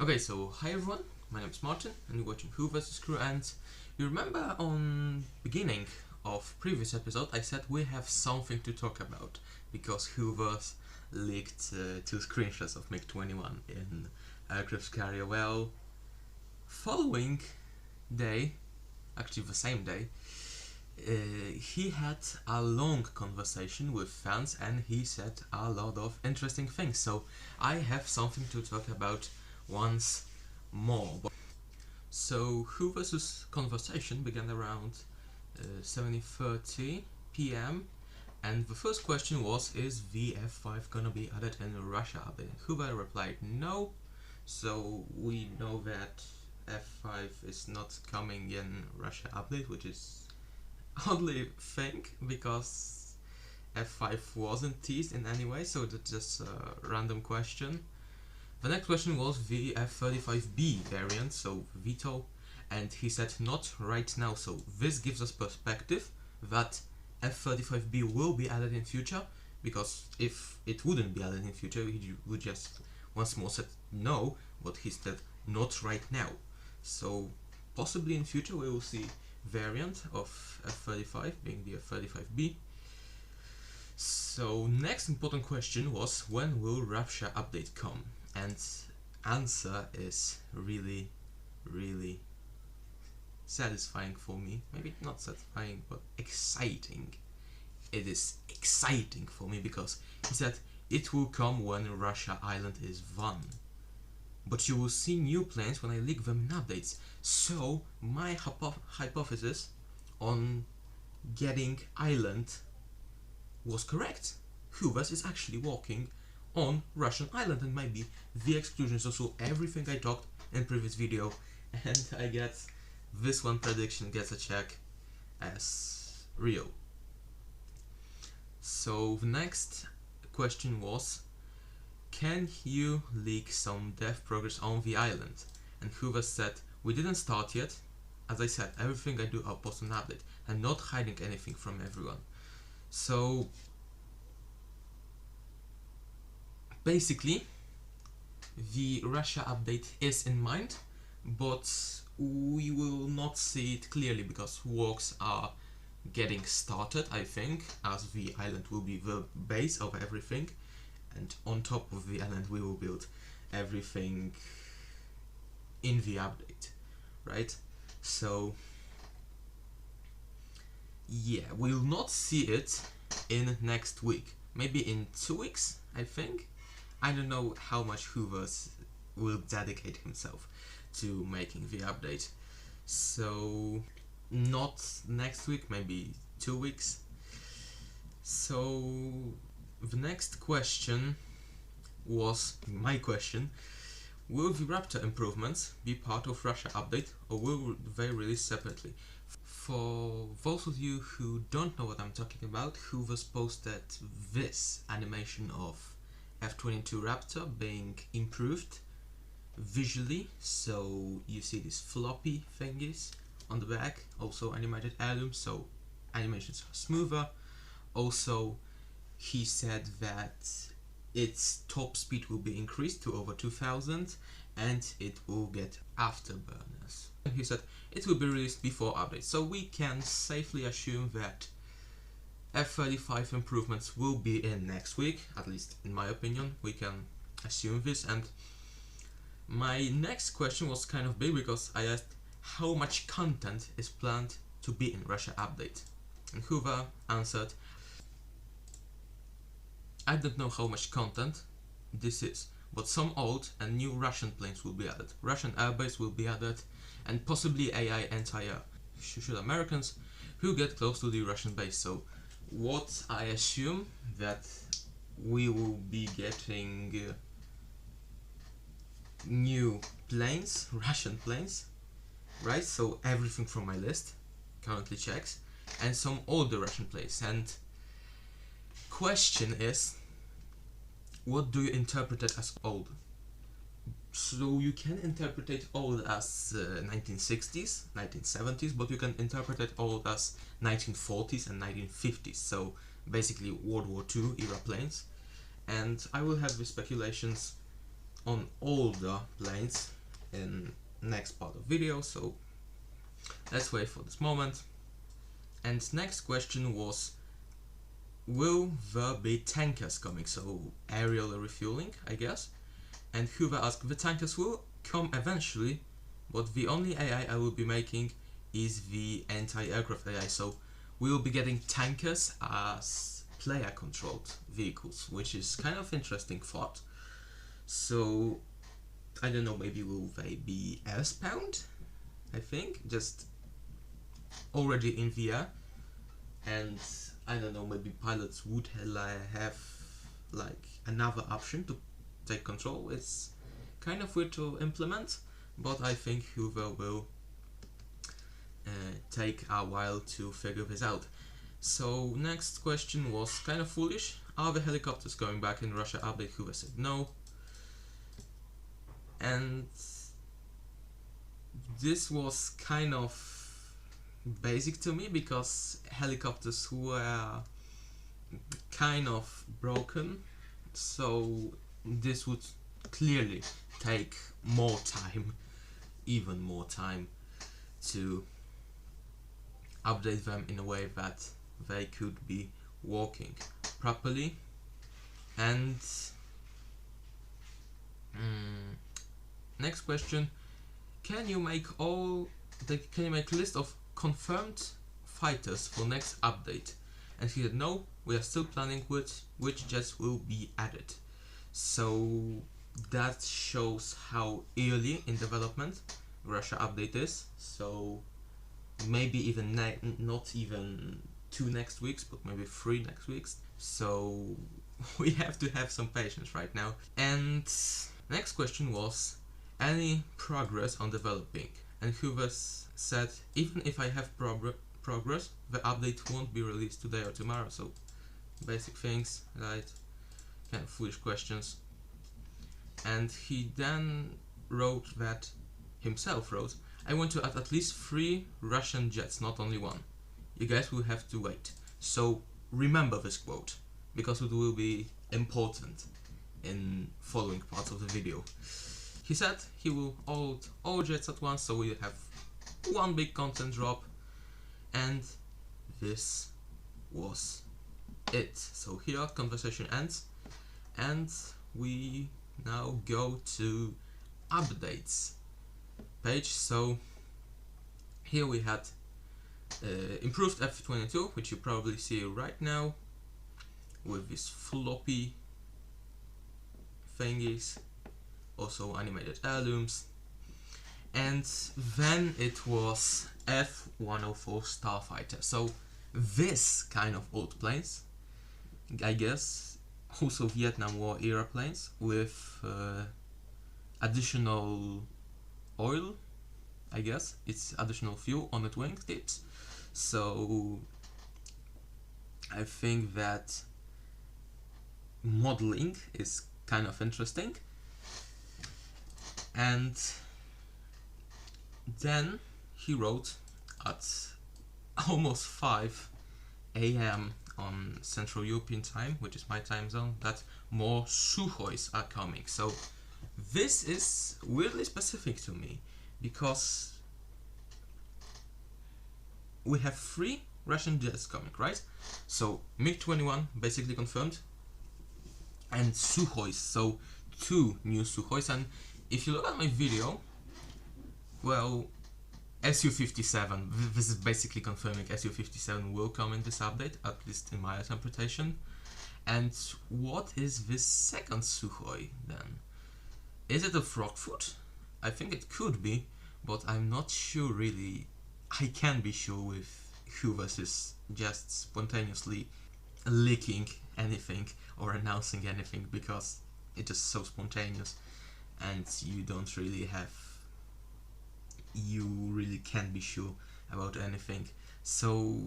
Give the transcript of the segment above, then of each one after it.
Okay, so hi everyone, my name is Martin and you're watching HooVerse's crew, and you remember on beginning of previous episode I said we have something to talk about because HooVerse leaked 2 screenshots of MiG-21 in aircraft carrier. Well, following day, actually the same day, he had a long conversation with fans and he said a lot of interesting things. So I have something to talk about once more. So HooVerse's conversation began around 7:30 p.m. and the first question was, is the F5 gonna be added in Russia update? HooVer replied no, so we know that F5 is not coming in Russia update, which is oddly think because F5 wasn't teased in any way, so that's just a random question. The next question was the F-35B variant, so VTOL, and he said not right now, so this gives us perspective that F-35B will be added in future, because if it wouldn't be added in future, he would just once more said no, but he said not right now. So possibly in future we will see variant of F-35 being the F-35B. So next important question was, when will Russia update come? And answer is really satisfying for me. Maybe not satisfying, but exciting. It is exciting for me because he said it will come when Russia Island is won. But you will see new planes when I leak them in updates. So my hypothesis on getting Island was correct. HooVerse is actually walking on Russian Island, and maybe the exclusion is also everything I talked in previous video, and I guess this one prediction gets a check as real. So the next question was, can you leak some dev progress on the island? And HooVerse said, we didn't start yet. As I said, everything I do I'll post an update. I'm not hiding anything from everyone. So basically the Russia update is in mind, but we will not see it clearly because works are getting started, I think, as the island will be the base of everything, and on top of the island we will build everything in the update, right? So yeah, we'll not see it in next week, maybe in 2 weeks, I think. I don't know how much HooVerse will dedicate himself to making the update, so not next week, maybe 2 weeks. So the next question was my question: will the Raptor improvements be part of Russia update, or will they release separately? For those of you who don't know what I'm talking about, HooVerse posted this animation of F-22 Raptor being improved visually, so you see these floppy thingies on the back, also animated heirlooms, so animations are smoother. Also, he said that its top speed will be increased to over 2000 and it will get afterburners. And he said it will be released before updates, so we can safely assume that F-35 improvements will be in next week, at least in my opinion, we can assume this. And my next question was kind of big because I asked how much content is planned to be in Russia update, and HooVer answered, I don't know how much content this is, but some old and new Russian planes will be added, Russian airbase will be added, and possibly AI anti-air shoot Americans who get close to the Russian base. So what I assume that we will be getting new planes, Russian planes, right? So everything from my list currently checks, and some older Russian planes. And question is, what do you interpret it as old? So you can interpret it old as 1960s, 1970s, but you can interpret it old as 1940s and 1950s, so basically World War II era planes. And I will have the speculations on all the planes in next part of video, so let's wait for this moment. And next question was, will there be tankers coming? So aerial refueling, I guess. And Hoover asked, the tankers will come eventually, but the only AI I will be making is the anti-aircraft AI, so we will be getting tankers as player controlled vehicles, which is kind of interesting thought. So I don't know, maybe will they be air-spawned? I think just already in the air, and I don't know, maybe pilots would have like another option to take control. It's kind of weird to implement, but I think Hoover will take a while to figure this out. So next question was kind of foolish. Are the helicopters going back in Russia update? Hoover said no. And this was kind of basic to me because helicopters were kind of broken, so this would clearly take more time, even more time, to update them in a way that they could be working properly. And next question, can you make a list of confirmed fighters for next update? And he said no, we are still planning which jets will be added. So that shows how early in development Russia update is. So maybe even not even 2 next weeks, but maybe 3 next weeks. So we have to have some patience right now. And next question was, any progress on developing? And HooVerse said, even if I have progress, the update won't be released today or tomorrow. So basic things, right? Kind of foolish questions. And he then wrote, I want to add at least 3 Russian jets, not only 1. You guys will have to wait. So remember this quote, because it will be important in following parts of the video. He said he will add all jets at once, so we'll have one big content drop, and this was it. So here conversation ends, and we now go to updates page. So here we had improved F-22, which you probably see right now with these floppy thingies, also animated heirlooms. And then it was F-104 Starfighter. So this kind of old planes, I guess, also Vietnam War era planes with additional oil, I guess, it's additional fuel on its wingtips. So I think that modeling is kind of interesting. And then he wrote at almost 5 AM on Central European time, which is my time zone, that more Sukhois are coming. So this is weirdly specific to me, because we have 3 Russian jets coming, right? So MiG-21 basically confirmed, and Sukhois, so 2 new Sukhois. And if you look at my video, well, Su-57, this is basically confirming Su-57 will come in this update, at least in my interpretation. And what is this second Sukhoi then? Is it a frogfoot? I think it could be, but I'm not sure really. I can be sure with HooVerse's just spontaneously leaking anything or announcing anything, because it's just so spontaneous and you really can't be sure about anything. So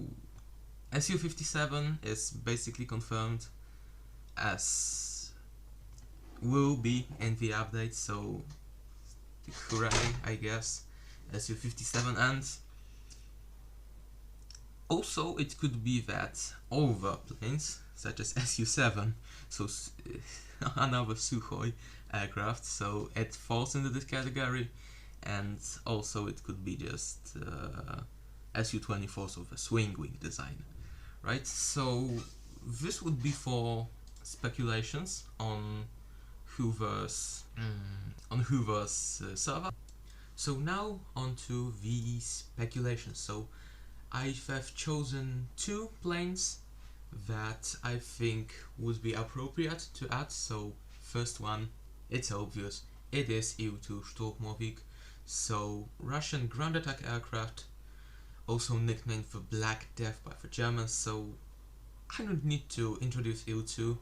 Su-57 is basically confirmed as will be in the update, so hooray, I guess, Su-57. And also it could be that other planes such as Su-7, so another Sukhoi, aircraft, so it falls into this category. And also it could be just Su-24, so the swing wing design, right? So this would be for speculations on HooVerse server. So now onto the speculations. So I have chosen 2 planes that I think would be appropriate to add. So first one, it's obvious, it is Il-2 Sturmowik, so Russian ground attack aircraft, also nicknamed the Black Death by the Germans. So I don't need to introduce Il-2,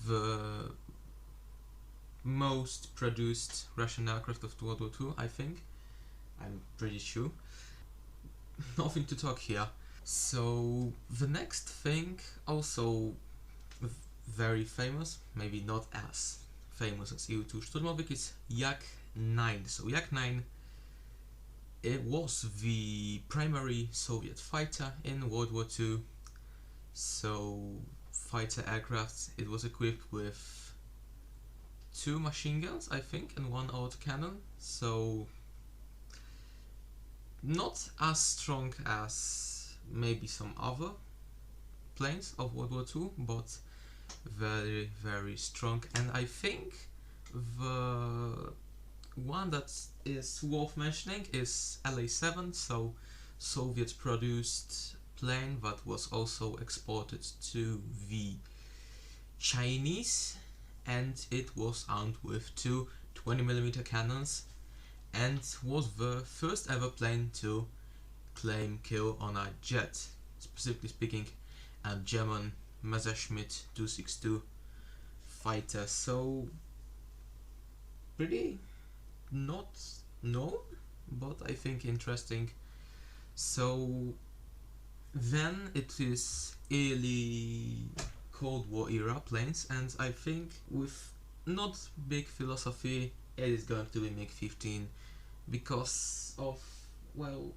the most produced Russian aircraft of World War II, I think. I'm pretty sure. Nothing to talk here. So the next thing, also very famous, maybe not as famous as Il-2 Sturmowik, is Yak-9. So Yak-9, it was the primary Soviet fighter in World War II. So fighter aircraft, it was equipped with 2 machine guns, I think, and 1 autocannon. So not as strong as maybe some other planes of World War II, but very, very strong. And I think the one that is worth mentioning is LA-7, so Soviet produced plane that was also exported to the Chinese, and it was armed with 2 20mm cannons and was the first ever plane to claim kill on a jet, specifically speaking a German Messerschmitt 262 fighter. So pretty not known, but I think interesting. So then it is early Cold War era planes, and I think with not big philosophy, it is going to be MiG-15 because of, well,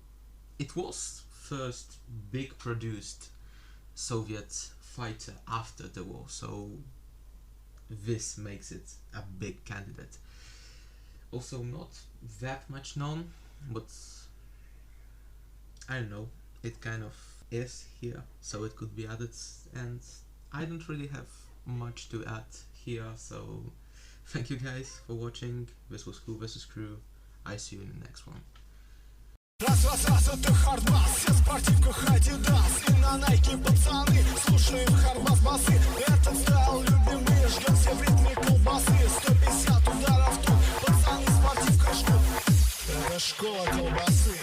it was first big produced Soviet fighter after the war, so this makes it a big candidate. Also not that much known, but I don't know, it kind of is here, so it could be added, and I don't really have much to add here, so thank you guys for watching. This was HooVerse's Crew. I see you in the next one. Раз, это хардбас, вся спортивка Адидас. И на Найке пацаны, слушаем хардбас басы. Этот стайл любимый, жгем все в ритме колбасы. 150 ударов тут, пацаны спортивка жгут. Это школа колбасы.